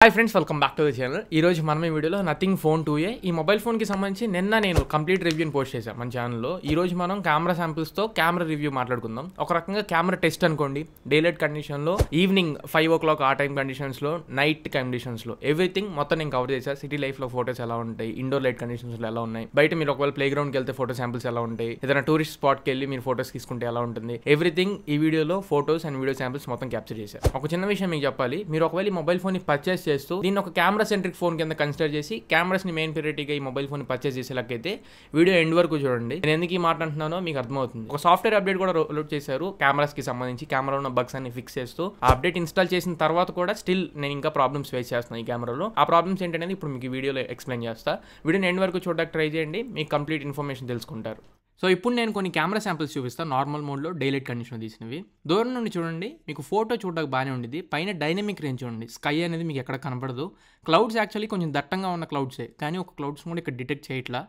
Hi friends, welcome back to the channel. ఈ రోజు మనం ఈ వీడియోలో నథింగ్ ఫోన్ 2A ఈ మొబైల్ ఫోన్కి సంబంధించి నేను కంప్లీట్ రివ్యూని పోస్ట్ చేశాను మన ఛానల్లో. ఈ రోజు మనం కెమెరా శాంపిల్స్తో కెమెరా రివ్యూ మాట్లాడుకుందాం. ఒక రకంగా కెమెరా టెస్ట్ అనుకోండి. డే లైట్ కండిషన్లో, ఈవినింగ్ 5 o'clock ఆ టైం కండిషన్స్లో, నైట్ కండిషన్స్లో ఎవ్రీథింగ్ మొత్తం నేను కవర్ చేశాను. సిటీ లైఫ్లో ఫోటోస్ ఎలా ఉంటాయి, ఇండోర్ లైట్ కండిషన్స్లో ఎలా ఉన్నాయి, బయట మీరు ఒకవేళ ప్లే గ్రౌండ్కి వెళ్తే ఫోటో శాంపిల్స్ ఎలా ఉంటాయి, ఏదైనా టూరిస్ట్ స్పాట్కి వెళ్ళి మీరు ఫోటోస్ తీసుకుంటే ఎలా ఉంటుంది, ఎవ్రీథింగ్ ఈ వీడియోలో ఫోటోస్ అండ్ వీడియో శాంపిల్స్ మొత్తం క్యాప్చర్ చేశారు. ఒక చిన్న విషయం మీకు చెప్పాలి, మీరు ఒకవేళ ఈ మొబైల్ ఫోన్ని పర్చేస్ చేస్తూ దీన్ని ఒక కెమెరా సెంట్రిక్ ఫోన్ కింద కన్సిడర్ చేసి కెమెరాస్ని మెయిన్ ప్రియారిటీగా ఈ మొబైల్ ఫోన్ పర్చేస్ చేసేలాగైతే వీడియో ఎండ్ వరకు చూడండి. నేను ఎందుకు ఈ మాట అంటున్నానో మీకు అర్థమవుతుంది. ఒక సాఫ్ట్వేర్ అప్డేట్ కూడా లోడ్ చేశారు కెమెరాస్కి సంబంధించి. కెమెరా ఉన్న బగ్స్ అన్ని ఫిక్స్ చేస్తూ ఆ అప్డేట్ ఇన్స్టాల్ చేసిన తర్వాత కూడా స్టిల్ నేను ఇంకా ప్రాబ్లమ్స్ ఫేస్ చేస్తున్నాను ఈ కెమెరాలో. ఆ ప్రాబ్లమ్స్ ఏంటనేది ఇప్పుడు మీకు ఈ వీడియోలో ఎక్స్ప్లెయిన్ చేస్తా. వీడియోని ఎండ్ వరకు చూడడానికి ట్రై చేయండి, మీకు కంప్లీట్ ఇన్ఫర్మేషన్ తెలుసుకుంటారు. సో ఇప్పుడు నేను కొన్ని కెమెరా శాంపిల్స్ చూపిస్తాను. నార్మల్ మోడ్లో డైలైట్ కండిషన్ తీసినవి. దూరం నుండి చూడండి, మీకు ఫోటో చూడడానికి బాగానే ఉండేది. పైన డైనమిక్ రేంజ్ చూడండి, స్కై అనేది మీకు ఎక్కడ కనపడదు. క్లౌడ్స్ యాక్చువల్లీ కొంచెం దట్టంగా ఉన్న క్లౌడ్సే, కానీ ఒక క్లౌడ్స్ కూడా ఇక్కడ డిటెక్ట్ చేయట్లా.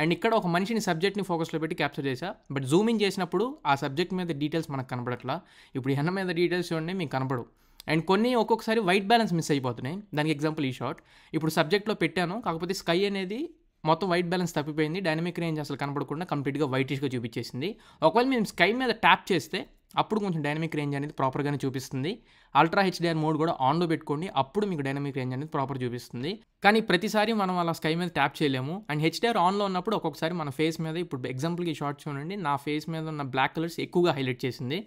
అండ్ ఇక్కడ ఒక మనిషిని సబ్జెక్ట్ని ఫోకస్లో పెట్టి క్యాప్చర్ చేశా. బట్ జూమింగ్ చేసినప్పుడు ఆ సబ్జెక్ట్ మీద డీటెయిల్స్ మనకు కనపడట్లా. ఇప్పుడు ఎన్న మీద డీటెయిల్స్ చూడండి మీకు కనపడవు. అండ్ కొన్ని ఒక్కొక్కసారి వైట్ బ్యాలెన్స్ మిస్ అయిపోతున్నాయి. దానికి ఎగ్జాంపుల్ ఈ షాట్ ఇప్పుడు సబ్జెక్ట్లో పెట్టాను, కాకపోతే స్కై అనేది మొత్తం వైట్ బ్యాలెన్స్ తప్పిపోయింది. డైనమిక్ రేంజ్ అసలు కనపడకుండా కంప్లీట్గా వైటిష్గా చూపించేసింది. ఒకవేళ మేము స్కై మీద ట్యాప్ చేస్తే అప్పుడు కొంచెం డైనమిక్ రేంజ్ అనేది ప్రాపర్గానే చూపిస్తుంది. అల్ట్రా హెచ్డిఆర్ మోడ్ కూడా ఆన్లో పెట్టుకోండి, అప్పుడు మీకు డైనమిక్ రేంజ్ అనేది ప్రాపర్ చూపిస్తుంది. కానీ ప్రతిసారి మనం అలా స్కై మీద ట్యాప్ చేయలేము. అండ్ హెచ్డిఆర్ ఆన్లో ఉన్నప్పుడు ఒక్కొక్కసారి మన ఫేస్ మీద, ఇప్పుడు ఎగ్జాంపుల్కి ఈ షార్ట్ చూడండి, నా ఫేస్ మీద ఉన్న బ్లాక్ కలర్స్ ఎక్కువగా హైలైట్ చేసింది.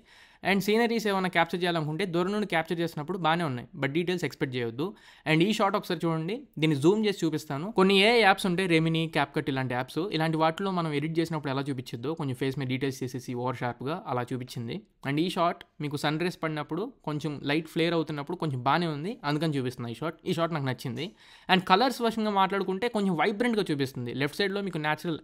అండ్ సీనరీస్ ఏమైనా క్యాప్చర్ చేయాలనుకుంటే దూరం నుండి క్యాప్చర్ చేసినప్పుడు బాగానే ఉన్నాయి, బట్ డీటెయిల్స్ ఎక్స్పెక్ట్ చేయొద్దు. అండ్ ఈ షాట్ ఒకసారి చూడండి, దీన్ని జూమ్ చేసి చూపిస్తాను. కొన్ని యాప్స్ ఉంటాయి, రెమినీ, క్యాప్కట్ ఇలాంటి యాప్స్. ఇలాంటి వాటిలో మనం ఎడిట్ చేసినప్పుడు ఎలా చూపించద్దు, కొంచెం ఫేస్ మీద డీటెయిల్స్ చేసేసి ఓవర్ షార్ప్గా అలా చూపించింది. అండ్ ఈ షాట్ మీకు సన్ రైస్ పడినప్పుడు కొంచెం లైట్ ఫ్లేర్ అవుతున్నప్పుడు కొంచెం బాగానే ఉంది, అందుకని చూపిస్తుంది ఈ షాట్ నాకు నచ్చింది. అండ్ కలర్స్ వర్షన్గా మాట్లాడుకుంటే కొంచెం వైబ్రెంట్గా చూపిస్తుంది. లెఫ్ట్ సైడ్లో మీకు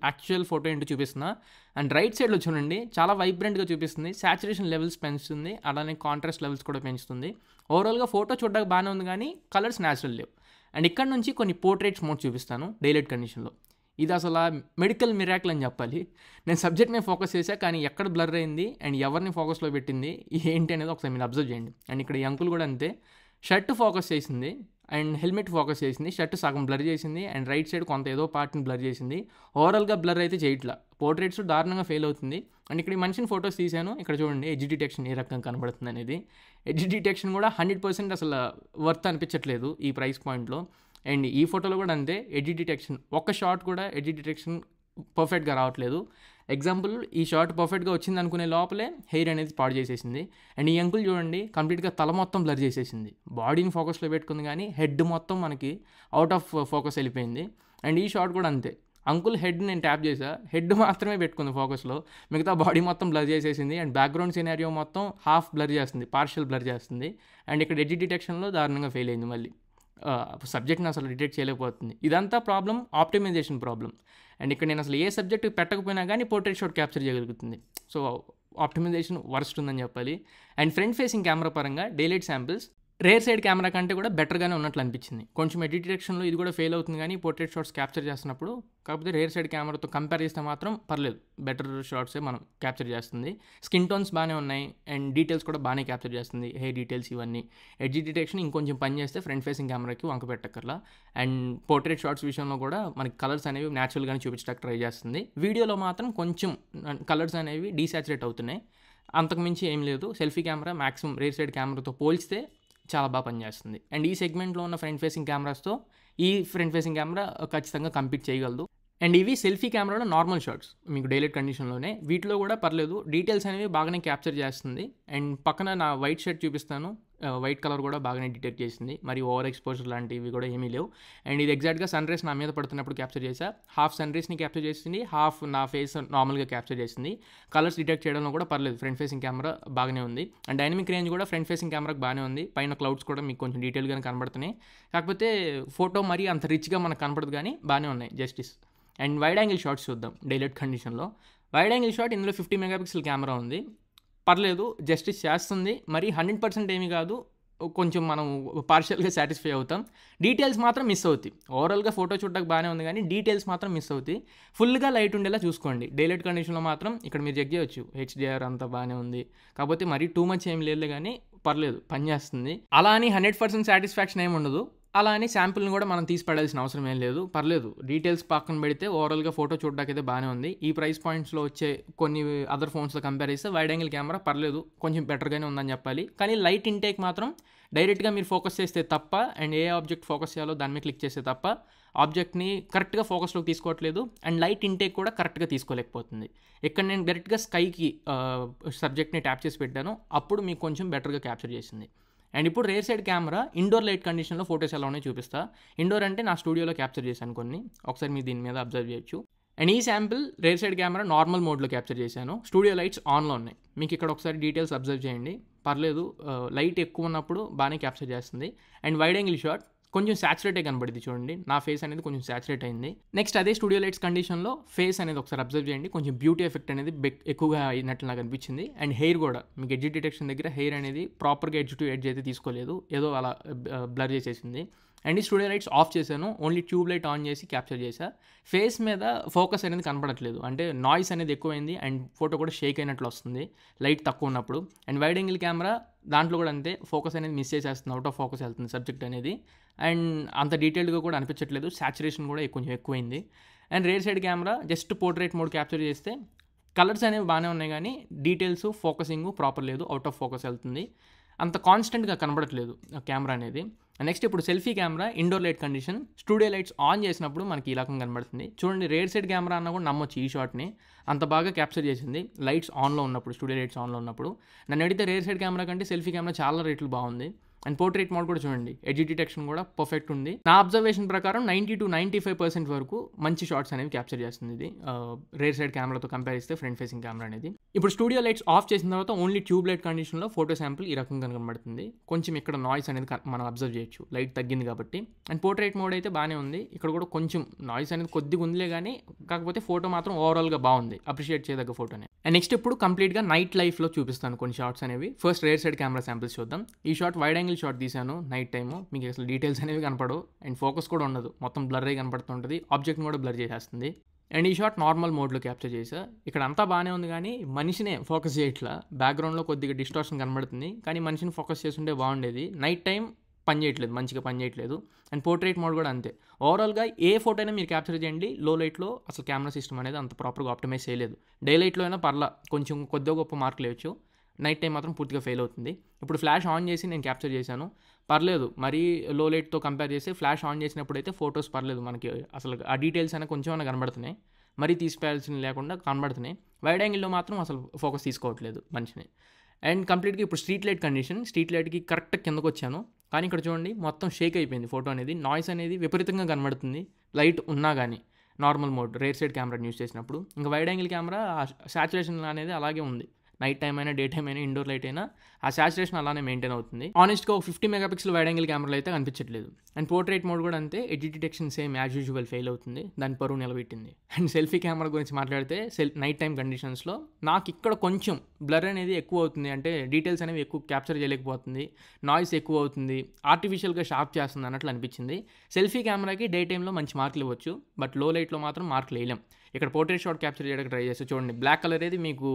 యాక్చువల్ ఫోటో ఏంటో చూపిస్తున్నా. అండ్ రైట్ సైడ్లో చూడండి, చాలా వైబ్రెంట్గా చూపిస్తుంది. సాచురేషన్ లెవెల్స్ పెంచుతుంది, అలానే కాంట్రాస్ట్ లెవెల్స్ కూడా పెంచుతుంది. ఓవరాల్గా ఫోటో చూడడానికి బాగానే ఉంది, కానీ కలర్స్ న్యాచురల్ లేవు. అండ్ ఇక్కడ నుంచి కొన్ని పోర్ట్రేట్స్ మోడ్ చూపిస్తాను డైలైట్ కండిషన్లో. ఇది అసలు మెడికల్ మిరాకిల్ అని చెప్పాలి. నేను సబ్జెక్ట్ మీద ఫోకస్ చేశా, కానీ ఎక్కడ బ్లర్ అయింది అండ్ ఎవరిని ఫోకస్లో పెట్టింది ఏంటి అనేది ఒకసారి మీరు అబ్జర్వ్ చేయండి. అండ్ ఇక్కడ ఈ అంకుల్ కూడా అంతే, షర్ట్ ఫోకస్ చేసింది అండ్ హెల్మెట్ ఫోకస్ చేసింది. షర్ట్ సగం బ్లర్ చేసింది అండ్ రైట్ సైడ్ కొంత ఏదో పార్ట్ని బ్లర్ చేసింది. ఓవరాల్గా బ్లర్ అయితే చేయట్లా. పోర్ట్రేట్స్ దారుణంగా ఫెయిల్ అవుతుంది. అండ్ ఇక్కడ ఈ మనిషిని ఫొటోస్ తీశాను, ఇక్కడ చూడండి ఎడ్జ్ డిటెక్షన్ ఏ రకంగా కనబడుతుంది అనేది. ఎడ్జ్ డిటెక్షన్ కూడా 100% అసలు వర్త్ అనిపించట్లేదు ఈ ప్రైస్ పాయింట్లో. అండ్ ఈ ఫోటోలో కూడా అంతే, ఎడ్జ్ డిటెక్షన్ ఒక్క షాట్ కూడా ఎడ్జ్ డిటెక్షన్ పర్ఫెక్ట్గా రావట్లేదు. ఎగ్జాంపుల్ ఈ షాట్ పర్ఫెక్ట్గా వచ్చింది అనుకునే లోపలే హెయిర్ అనేది పాడు చేసేసింది. అండ్ ఈ అంకుల్ చూడండి, కంప్లీట్గా తల మొత్తం బ్లర్ చేసేసింది. బాడీని ఫోకస్లో పెట్టుకుంది, కానీ హెడ్ మొత్తం మనకి అవుట్ ఆఫ్ ఫోకస్ వెళ్ళిపోయింది. అండ్ ఈ షాట్ కూడా అంతే, అంకుల్ హెడ్ నేను ట్యాప్ చేసా, హెడ్ మాత్రమే పెట్టుకుంది ఫోకస్లో, మిగతా బాడీ మొత్తం బ్లర్ చేసేసింది. అండ్ బ్యాక్గ్రౌండ్ సినారియో మొత్తం హాఫ్ బ్లర్ చేస్తుంది, పార్షియల్ బ్లర్ చేస్తుంది. అండ్ ఇక్కడ ఎడ్జ్ డిటెక్షన్లో దారుణంగా ఫెయిల్ అయింది. మళ్ళీ సబ్జెక్ట్ని అసలు డిటెక్ట్ చేయలేకపోతుంది. ఇదంతా ప్రాబ్లం, ఆప్టిమైజేషన్ ప్రాబ్లం. అండ్ ఇక్కడ నేను అసలు ఏ సబ్జెక్ట్ పెట్టకపోయినా కానీ పోర్ట్రేట్ షాట్ క్యాప్చర్ చేయగలుగుతుంది. సో ఆప్టిమైజేషన్ వర్స్ట్ ఉందని చెప్పాలి. అండ్ ఫ్రంట్ ఫేసింగ్ కెమెరా పరంగా daylight samples rear side camera కంటే కూడా బెటర్గానే ఉన్నట్లు అనిపించింది. కొంచెం ఎడిట్ డిటెక్షన్లో ఇది కూడా ఫెయిల్ అవుతుంది, కానీ పోర్ట్రేట్ షాట్స్ క్యాప్చర్ చేస్తున్నప్పుడు. కాకపోతే రేర్ సైడ్ కెమెరాతో కంపేర్ చేస్తే మాత్రం పర్లేదు, బెటర్ షాట్సే మనం క్యాప్చర్ చేస్తుంది. స్కిన్ టోన్స్ బాగానే ఉన్నాయి అండ్ డీటెయిల్స్ కూడా బాగానే క్యాప్చర్ చేస్తుంది, హెయిర్ డీటెయిల్స్ ఇవన్నీ. ఎడ్జ్ డిటెక్షన్ ఇంకొంచెం పని చేస్తే ఫ్రంట్ ఫేసింగ్ కెమెరాకి వంక పెట్టక్కర్లా. అండ్ పోర్ట్రేట్ షాట్స్ విషయంలో కూడా మనకి కలర్స్ అనేవి న్యాచురల్గానే చూపించడానికి ట్రై చేస్తుంది. వీడియోలో మాత్రం కొంచెం కలర్స్ అనేవి డీసాచురేట్ అవుతున్నాయి, అంతకుమించి ఏం లేదు. Selfie camera maximum rare side కెమెరాతో పోల్చితే చాలా బాగా పనిచేస్తుంది. అండ్ ఈ సెగ్మెంట్లో ఉన్న ఫ్రంట్ ఫేసింగ్ కెమెరాస్తో ఈ ఫ్రంట్ ఫేసింగ్ కెమెరా ఖచ్చితంగా కంపీట్ చేయగలదు. అండ్ ఇవి సెల్ఫీ కెమెరాలో నార్మల్ షాట్స్ మీకు డైలైట్ కండిషన్లోనే. వీటిలో కూడా పర్లేదు, డీటెయిల్స్ అనేవి బాగానే క్యాప్చర్ చేస్తుంది. అండ్ పక్కన నా వైట్ షర్ట్ చూపిస్తాను, వైట్ కలర్ కూడా బాగానే డిటెక్ట్ చేసింది, మరి ఓవర్ ఎక్స్పోజర్ లాంటివి కూడా ఏమీ లేవు. అండ్ ఇది ఎగ్జాక్ట్గా సన్ రైస్ నా మీద పడుతున్నప్పుడు క్యాప్చర్ చేసా. హాఫ్ సన్ రైస్ని క్యాప్చర్ చేసింది, హాఫ్ నా ఫేస్ నార్మల్గా క్యాప్చర్ చేసింది. కలర్స్ డిటెక్ట్ చేయడంలో కూడా పర్లేదు, ఫ్రంట్ ఫేసింగ్ కెమెరా బాగానే ఉంది. అండ్ డైనమిక్ రేంజ్ కూడా ఫ్రంట్ ఫేసింగ్ కెమెరాకి బాగానే ఉంది. పైన క్లౌడ్స్ కూడా మీకు కొంచెం డీటెయిల్గానే కనబడుతున్నాయి, కాకపోతే ఫోటో మరీ అంత రిచ్గా మనకు కనపడదు, కానీ బాగానే ఉన్నాయి justice. And wide angle shots చూద్దాం డైలైట్ కండిషన్లో. వైడ్ యాంగిల్ షాట్ ఇందులో 50 MP కెమెరా ఉంది, పర్లేదు, జస్టిస్ చేస్తుంది. మరి 100% ఏమీ కాదు, కొంచెం మనం పార్షియల్గా సాటిస్ఫై అవుతాం. డీటెయిల్స్ మాత్రం మిస్ అవుతాయి. ఓవరాల్గా ఫోటో చూడడానికి బాగానే ఉంది, కానీ డీటెయిల్స్ మాత్రం మిస్ అవుతాయి. ఫుల్గా లైట్ ఉండేలా చూసుకోండి. డైలైట్ కండిషన్లో మాత్రం ఇక్కడ మీరు చెక్ చేయొచ్చు, హెచ్డిఆర్ అంతా బాగానే ఉంది, కాకపోతే మరీ టూ మచ్ ఏం లేదు, కానీ పర్లేదు, పనిచేస్తుంది. అలా అని 100% సాటిస్ఫాక్షన్ ఏమి ఉండదు. అలా అని శాంపుల్ని కూడా మనం తీసి పడాల్సిన అవసరం ఏం లేదు, పర్లేదు. డీటెయిల్స్ పక్కన పెడితే ఓవరాల్గా ఫోటో చూడడానికి అయితే బాగానే ఉంది. ఈ ప్రైస్ పాయింట్స్లో వచ్చే కొన్ని అదర్ ఫోన్స్తో కంపేర్ చేస్తే వైడ్ యాంగిల్ కెమెరా పర్లేదు, కొంచెం బెటర్గానే ఉందని చెప్పాలి. కానీ లైట్ ఇంటేక్ మాత్రం డైరెక్ట్గా మీరు ఫోకస్ చేస్తే తప్ప, అండ్ ఏ ఆబ్జెక్ట్ ఫోకస్ చేయాలో దాని మీద క్లిక్ చేస్తే తప్ప ఆబ్జెక్ట్ని కరెక్ట్గా ఫోకస్లోకి తీసుకోవట్లేదు. అండ్ లైట్ ఇంటేక్ కూడా కరెక్ట్గా తీసుకోలేకపోతుంది. ఇక్కడ నేను డైరెక్ట్గా స్కైకి సబ్జెక్ట్ని ట్యాప్ చేసి పెట్టాను, అప్పుడు మీకు కొంచెం బెటర్గా క్యాప్చర్ చేసింది. అండ్ ఇప్పుడు rear side camera indoor light కండిషన్లో ఫోటోస్ ఎలా ఉన్నాయో చూపిస్తా. ఇండోర్ అంటే నా స్టూడియోలో క్యాప్చర్ చేశాను కొన్ని, ఒకసారి మీరు దీని మీద అబ్జర్వ్ చేయొచ్చు. అండ్ ఈ sample rare side camera normal మోడ్లో క్యాప్చర్ చేశాను, స్టూడియో లైట్స్ ఆన్లో ఉన్నాయి. మీకు ఇక్కడ ఒకసారి డీటెయిల్స్ అబ్జర్వ్ చేయండి, పర్లేదు, లైట్ ఎక్కువ ఉన్నప్పుడు బాగానే క్యాప్చర్ చేస్తుంది. అండ్ వైడ్ యాంగిల్ షాట్ కొంచెం సాచురేటే కనబడింది చూడండి, నా ఫేస్ అనేది కొంచెం సాచురేట్ అయింది. నెక్స్ట్ అదే స్టూడియో లైట్స్ కండిషన్లో ఫేస్ అనేది ఒకసారి అబ్జర్వ్ చేయండి, కొంచెం బ్యూటీ ఎఫెక్ట్ అనేది ఎక్కువగా అయినట్లు నాకు అనిపించింది. అండ్ హెయిర్ కూడా మీకు ఎడ్జ్ డిటెక్షన్ దగ్గర హెయిర్ అనేది ప్రాపర్గా ఎడ్జ్ టు ఎడ్జ్ అయితే తీసుకోలేదు, ఏదో అలా బ్లర్ చేసేసింది. అండ్ ఈ స్టూడియో లైట్స్ ఆఫ్ చేశాను, ఓన్లీ ట్యూబ్ లైట్ ఆన్ చేసి క్యాప్చర్ చేశా. ఫేస్ మీద ఫోకస్ అనేది కనపడట్లేదు, అంటే నాయిస్ అనేది ఎక్కువైంది అండ్ ఫోటో కూడా షేక్ అయినట్లు వస్తుంది లైట్ తక్కువ ఉన్నప్పుడు. అండ్ వైడ్ యాంగిల్ కెమెరా దాంట్లో కూడా అంతే, ఫోకస్ అనేది మిస్ చేసేస్తుంది, అవుట్ ఆఫ్ ఫోకస్ వెళ్తుంది సబ్జెక్ట్ అనేది. అండ్ అంత డీటెయిల్డ్గా కూడా అనిపించట్లేదు, సాచురేషన్ కూడా కొంచెం ఎక్కువైంది. And rear side camera just portrait mode capture చేస్తే కలర్స్ అనేవి బాగానే ఉన్నాయి, కానీ డీటెయిల్స్ ఫోకసింగ్ ప్రాపర్ లేదు, అవుట్ ఆఫ్ ఫోకస్ వెళ్తుంది, అంత కాన్స్టెంట్గా కనబడట్లేదు కెమెరా అనేది. నెక్స్ట్ ఇప్పుడు selfie camera indoor light condition, studio lights on చేసినప్పుడు మనకి ఈ రకంగా కనబడుతుంది చూడండి. రేర్ సైడ్ కెమెరా అన్న కూడా నమ్మొచ్చు ఈ షాట్ని, అంత బాగా క్యాప్చర్ చేసింది లైట్స్ ఆన్లో ఉన్నప్పుడు, స్టూడియో లైట్స్ ఆన్లో ఉన్నప్పుడు. నన్ను అడిగితే రేర్ సైడ్ కెమెరా కంటే సెల్ఫీ కెమెరా చాలా రేట్లు బాగుంది. అండ్ పోర్ట్రేట్ మోడ్ కూడా చూడండి, ఎడ్జ్ డిటెక్షన్ కూడా పర్ఫెక్ట్ ఉంది. నా అబ్జర్వేషన్ ప్రకారం 90 to 95% వరకు మంచి షాట్స్ అనేవి క్యాప్చర్ చేస్తుంది ఇది రేర్ సైడ్ కెమెరాతో కంపేర్ చేస్తే ఫ్రంట్ ఫేసింగ్ కెమెరా అనేది. ఇప్పుడు స్టూడియో లైట్స్ ఆఫ్ చేసిన తర్వాత ఓన్లీ ట్యూబ్ లైట్ కండిషన్లో ఫోటో శాంపుల్ ఈ రకంగా కనబడుతుంది. కొంచెం ఇక్కడ నాయిస్ అనేది మనం అబ్జర్వ్ చేయొచ్చు, లైట్ తగ్గింది కాబట్టి. అండ్ పోర్ట్రేట్ మోడ్ అయితే బాగానే ఉంది, ఇక్కడ కూడా కొంచెం నాయిస్ అనేది కొద్దిగా ఉందిలే, కానీ కాకపోతే ఫోటో మాత్రం ఓవరాల్గా బాగుంది, అప్రిషియేట్ చేయదగ్గ ఫోటోనే. అండ్ నెక్స్ట్ ఇప్పుడు కంప్లీట్గా నైట్ లైఫ్లో చూపిస్తాను కొన్ని షాట్స్ అనేవి. First rare side camera samples చూద్దాం. ఈ షాట్ వైడ్ యాంగిల్ షాట్ తీశాను నైట్ టైము, మీకు అసలు డీటెయిల్స్ అనేవి కనపడవు అండ్ ఫోకస్ కూడా ఉండదు, మొత్తం బ్లర్ అయ్యి కనపడుతుంటుంది, ఆబ్జెక్ట్ని కూడా బ్లర్ చేసేస్తుంది. అండ్ ఈ షాట్ నార్మల్ మోడ్లో క్యాప్చర్ చేసా, ఇక్కడ అంతా బాగానే ఉంది కానీ మనిషినే ఫోకస్ చేయట్లా, బ్యాక్గ్రౌండ్లో కొద్దిగా డిస్టార్షన్ కనబడుతుంది, కానీ మనిషిని ఫోకస్ చేస్తుంటే బాగుండేది. నైట్ టైం పని చేయట్లేదు, మంచిగా పని చేయట్లేదు. అండ్ పోర్ట్రేట్ మోడ్ కూడా అంతే. ఓవరాల్గా ఏ ఫోటో అయినా మీరు క్యాప్చర్ చేయండి, లో లైట్లో అసలు కెమెరా సిస్టమ్ అనేది అంత ప్రాపర్గా ఆప్టిమైజ్ చేయలేదు. డే లైట్లో అయినా పర్లా, కొంచెం కొద్దిగా గొప్ప మార్కులు వేయచ్చు, నైట్ టైం మాత్రం పూర్తిగా ఫెయిల్ అవుతుంది. ఇప్పుడు ఫ్లాష్ ఆన్ చేసి నేను క్యాప్చర్ చేశాను, పర్లేదు. మరీ లో లైట్తో కంపేర్ చేసి ఫ్లాష్ ఆన్ చేసినప్పుడు అయితే ఫొటోస్ పర్లేదు, మనకి అసలు ఆ డీటెయిల్స్ అయినా కొంచెం అయినా కనబడుతున్నాయి, మరీ తీసిపోయాల్సిన లేకుండా కనబడుతున్నాయి. వైడ్ యాంగిల్లో మాత్రం అసలు ఫోకస్ తీసుకోవట్లేదు మనిషిని. అండ్ కంప్లీట్గా ఇప్పుడు స్ట్రీట్ లైట్ కండిషన్, స్ట్రీట్ లైట్కి కరెక్ట్ కిందకు వచ్చాను, కానీ ఇక్కడ చూడండి మొత్తం షేక్ అయిపోయింది ఫోటో అనేది, నాయిస్ అనేది విపరీతంగా కనబడుతుంది లైట్ ఉన్నా కానీ normal mode rare side camera use చేసినప్పుడు. ఇంకా వైడ్ యాంగిల్ కెమెరా సాచురేషన్ అనేది అలాగే ఉంది, నైట్ టైం అయినా డే టైం అయినా ఇండోర్ లైట్ అయినా ఆ సాచురేషన్ అలానే మెయింటైన్ అవుతుంది. ఆనెస్ట్గా ఒక 50 మెగాపిక్సెల్ వైడ్ యాంగిల్ కెమెరాలో అయితే కనిపించట్లేదు. అండ్ పోర్ట్రేట్ మోడ్ కూడా అంతే, edge detection same as usual fail అవుతుంది, దాని పరువు నిలబెట్టింది. అండ్ సెల్ఫీ కెమెరా గురించి మాట్లాడితే నైట్ టైం కండిషన్స్లో నాకు ఇక్కడ కొంచెం బ్లర్ అనేది ఎక్కువ అవుతుంది, అంటే డీటెయిల్స్ అనేవి ఎక్కువ క్యాప్చర్ చేయలేకపోతుంది, నాయిస్ ఎక్కువ అవుతుంది, ఆర్టిఫిషియల్గా షార్ప్ చేస్తుంది అన్నట్లు అనిపించింది. సెల్ఫీ కెమెరాకి డే టైంలో మంచి మార్కులు ఇవ్వచ్చు, బట్ లో లైట్లో మాత్రం మార్కులు వేయలేం. ఇక్కడ పోర్ట్రేట్ షాట్ క్యాప్చర్ చేయడానికి ట్రై చేస్తే చూడండి, బ్లాక్ కలర్ అనేది మీకు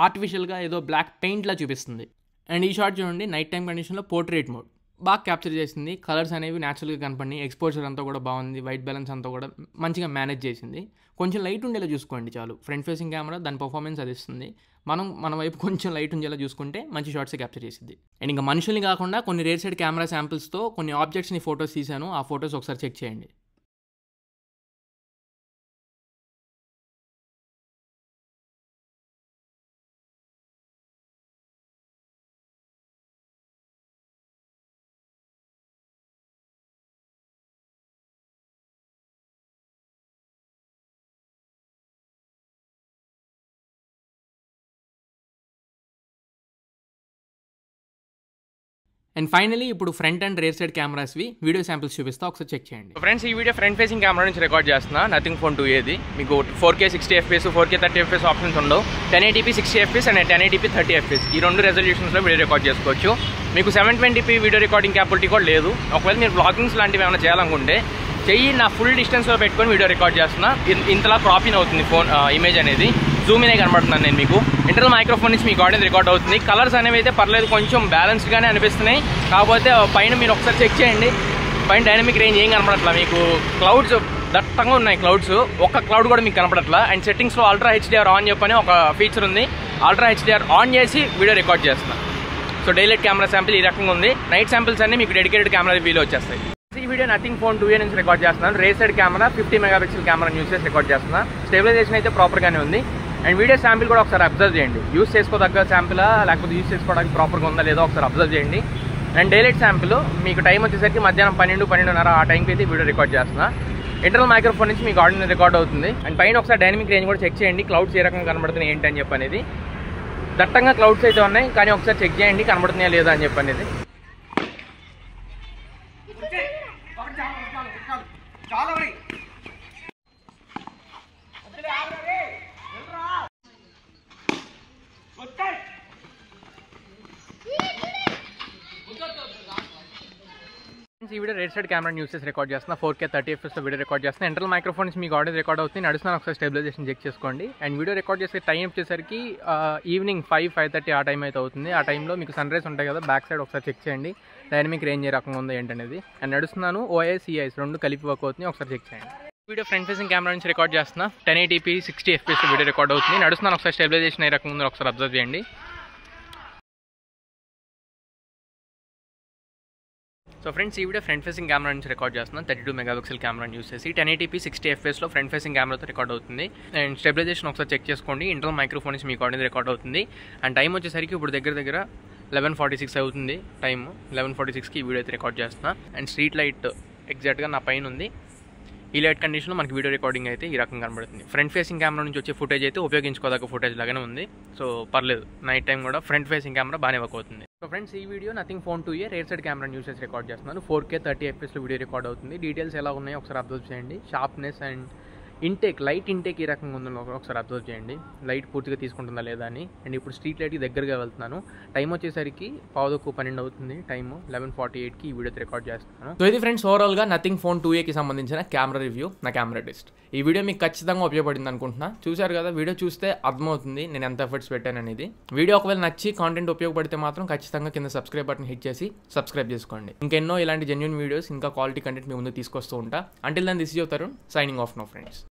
ఆర్టిఫిషియల్గా ఏదో బ్లాక్ పెయింట్లా చూపిస్తుంది. అండ్ ఈ షాట్ చూడండి, నైట్ టైం కండిషన్లో పోర్ట్రేట్ మోడ్ బాగా క్యాప్చర్ చేసింది, కలర్స్ అనేవి న్యాచురల్గా కనపడి, ఎక్స్పోజర్ అంతా కూడా బాగుంది, వైట్ బ్యాలెన్స్ అంతా కూడా మంచిగా మేనేజ్ చేసింది. కొంచెం లైట్ ఉండేలా చూసుకోండి చాలు, ఫ్రంట్ ఫేసింగ్ కెమెరా దాని పర్ఫార్మెన్స్ అది ఇస్తుంది, మన వైపు కొంచెం లైట్ ఉండేలా చూసుకుంటే మంచి షాట్సే క్యాప్చర్ చేసింది. అండ్ ఇంకా మనుషుల్ని కాకుండా కొన్ని రేర్ సైడ్ కెమెరా శాంపిల్స్తో కొన్ని ఆబ్జెక్ట్స్ని ఫొటోస్ తీశాను, ఆ ఫొటోస్ ఒకసారి చెక్ చేయండి. అండ్ ఫైనలీ ఇప్పుడు ఫ్రంట్ అండ్ రేర్ సైడ్ కెమెరాస్వి వీడియో శాంపిల్స్ చూపిస్తా, ఒకసారి చెక్ చేయండి. ఫ్రెండ్స్, ఈ వీడియో ఫ్రంట్ ఫేసింగ్ కెమెరా నుంచి రికార్డ్ చేస్తున్నా, నథింగ్ ఫోన్ 2A. మీకు 4K 60 FPS 4K 30 FPS options ఉండవు, 1080p 60 FPS and 1080p 30 FPS ఈ రెండు రెజల్యూషన్స్లో వీడియో రికార్డ్ చేసుకోవచ్చు. మీకు 720p వీడియో రికార్డింగ్ క్యాపబిలిటీ కూడా లేదు. ఒకవేళ మీరు బ్లాగింగ్స్ లాంటివి ఏమైనా చేయాలనుకుంటే చెయ్యి నా ఫుల్ డిస్టెన్స్లో పెట్టుకొని వీడియో రికార్డ్ చేస్తున్నా, ఇంతలా క్రాప్ ఇన్ అవుతుంది ఫోన్ ఇమేజ్ అనేది, జూమ్ ఇనే కనబడుతున్నాను నేను మీకు. ఇంటర్నల్ మైక్రోఫోన్ నుంచి మీకు ఆడియో రికార్డ్ అవుతుంది. కలర్స్ అనేవి అయితే పర్లేదు, కొంచెం బ్యాలెన్స్డ్గానే అనిపిస్తున్నాయి, కాకపోతే పైన మీరు ఒకసారి చెక్ చేయండి, పైన డైనమిక్ రేంజ్ ఏం కనపడట్లా మీకు. క్లౌడ్స్ దట్టంగా ఉన్నాయి, క్లౌడ్స్ ఒక్క క్లౌడ్ కూడా మీకు కనపడట్లా. అండ్ సెట్టింగ్స్లో అల్ట్రా హెచ్డిఆర్ ఆన్ చెప్పని ఒక ఫీచర్ ఉంది. అల్ట్రా హెచ్డిఆర్ ఆన్ చేసి వీడియో రికార్డ్ చేస్తున్నా. సో డైలైట్ కెమెరా శాంపిల్ ఈ రకంగా ఉంది. నైట్ శాంపిల్స్ అన్ని మీకు డెడికేటెడ్ కెమెరా రివ్యూలో వచ్చేస్తాయి. ఈ వీడియో నథింగ్ ఫోన్ 2A నుంచి రికార్డ్ చేస్తున్నాను. రేసెడ్ కెమెరా 50 మెగాపిక్సెల్ కెమెరా యూస్ చేసి రికార్డ్ చేస్తున్నా. స్టెబిలైజేషన్ అయితే ప్రాపర్గానే ఉంది. అండ్ వీడియో శాంపిల్ కూడా ఒకసారి అబ్జర్వ్ చేయండి. యూస్ చేసుకోదగ్గ శాంపిలా లేకపోతే యూస్ చేసుకోవడానికి ప్రాపర్గా ఉందా లేదో ఒకసారి అబ్జర్వ్ చేయండి. అండ్ డైలైట్ శాంపిల్ మీకు టైం వచ్చేసరికి మధ్యాహ్నం 12-12:30 ఆ టైంకి అయితే వీడియో రికార్డ్ చేస్తున్నా. ఇంటర్నల్ మైక్రోఫోన్ నుంచి మీకు ఆడియో రికార్డ్ అవుతుంది. అండ్ పైన ఒకసారి డైనమిక్ రేంజ్ కూడా చెక్ చేయండి. క్లౌడ్స్ ఏ రకంగా కనబడుతున్నాయి ఏంటి అని చెప్పనేది. దట్టంగా క్లౌడ్స్ అయితే ఉన్నాయి, కానీ ఒకసారి చెక్ చేయండి కనబడుతున్నాయా లేదా అని చెప్పనేది. ఈ video rate side camera use చేసి రికార్డ్ చేస్తున్నా. 4K 30 FPS వీడియో రికార్డ్ చేస్తున్నా. ఇంటర్నల్ మైక్రోఫోన్ నుంచి మీకు ఆడియో రికార్డ్ అవుతుంది. నడుస్తున్నా ఒకసారి స్టెబిలైజేషన్ చెక్ చేసుకోండి. అండ్ వీడియో రికార్డ్ చేసే టైం వచ్చేసరికి ఈవినింగ్ 5-5:30 ఆ టైం అయితే అవుతుంది. ఆ టైంలో మీకు సన్ రైజ్ ఉంటాయి కదా, బ్యాక్ సైడ్ ఒకసారి చెక్ చేయండి డైనమిక్ రేంజ్ ఏ రకంగా ఉందో ఏంటనేది. అండ్ నడుస్తున్నాను OIS CIS రెండు కలిపి వర్క్ అవుతుంది, ఒకసారి చెక్ చేయండి. వీడియో ఫ్రంట్ ఫేసింగ్ కెమెరా నుంచి రికార్డ్ చేస్తున్నా. 1080p 60 FPS వీడియో రికార్డ్ అవుతుంది. నడుస్తున్నాను ఒకసారి స్టెబిలైజేషన్ ఏ రకంగా ఉందో ఒకసారి అబ్జర్వ్ చేయండి. సో ఫ్రెండ్స్ ఈ వీడియో ఫ్రంట్ ఫేసింగ్ కెమెరా నుంచి రికార్డ్ చేస్తున్నాను. 32 మెగాపిక్సెల్ కెమెరాని యూస్ చేసి 1080p 60 FPSలో ఫ్రంట్ ఫేసింగ్ కెమెరాతో రికార్డ్ అవుతుంది. అండ్ స్టెబిలైజేషన్ ఒకసారి చెక్ చేసుకోండి. ఇంటర్నల్ మైక్రోఫోన్ నుంచి మీకు ఆడియో రికార్డ్ అవుతుంది. అండ్ టైం వచ్చేసరికి ఇప్పుడు దగ్గర 11:46 అవుతుంది. టైము 11:46కి ఈ వీడియో అయితే రికార్డ్ చేస్తున్నా. అండ్ స్ట్రీట్ లైట్ ఎగ్జాక్ట్గా నా పైన ఉంది. ఈ లైట్ కండిషన్లో మనకి వీడియో రికార్డింగ్ అయితే ఈ రకంగా కనబడుతుంది. ఫ్రంట్ ఫేసింగ్ కెమెరా నుంచి వచ్చే ఫుటేజ్ అయితే ఉపయోగించుకోదగ్గ ఫుటేజ్ లాగానే ఉంది. సో పర్లేదు, నైట్ టైం కూడా ఫ్రంట్ ఫేసింగ్ కెమెరా బాగానే వర్క్ అవుతుంది. సో ఫ్రెండ్స్ ఈ video nothing phone 2A rare side camera use చేసి రికార్డ్ చేస్తున్నాను. 4K 30 FPSలో వీడియో రికార్డ్ అవుతుంది. డీటెయిల్స్ ఎలా ఉన్నాయో ఒకసారి అబ్జర్వ్ చేయండి. షార్ప్నెస్ అండ్ లైట్ ఇంటేక్ ఈ రకంగా ఉందో ఒకసారి అబ్జర్వ్ చేయండి. లైట్ పూర్తిగా తీసుకుంటుందా లేదా అని. అండ్ ఇప్పుడు స్ట్రీట్ లైట్కి దగ్గరగా వెళ్తున్నాను. టైం వచ్చేసరికి 11:12 అవుతుంది. టైము 11:48కి ఈ వీడియో రికార్డ్ చేస్తున్నాను. సో ఇది ఫ్రెండ్స్ ఓవరాల్గా నథింగ్ ఫోన్ 2Aకి సంబంధించిన కెమెరా రివ్యూ, నా కెమెరా టెస్ట్. ఈ వీడియో మీకు ఖచ్చితంగా ఉపయోగపడింది అనుకుంటున్నా. చూశారు కదా, వీడియో చూస్తే అర్థమవుతుంది నేను ఎంత ఎఫర్ట్స్ పెట్టాను అనేది. వీడియో ఒకవేళ నచ్చి కాంటెంట్ ఉపయోగపడితే మాత్రం ఖచ్చితంగా కింద సబ్స్క్రైబ్ బటన్ హిట్ చేసి సబ్స్క్రైబ్ చేసుకోండి. ఇంకెన్నో ఇలాంటి జెన్యూన్ వీడియోస్ ఇంకా క్వాలిటీ కంటెంట్ మీ ముందు తీసుకొస్తూ ఉంటా. Until then this is your Tarun signing off now friends.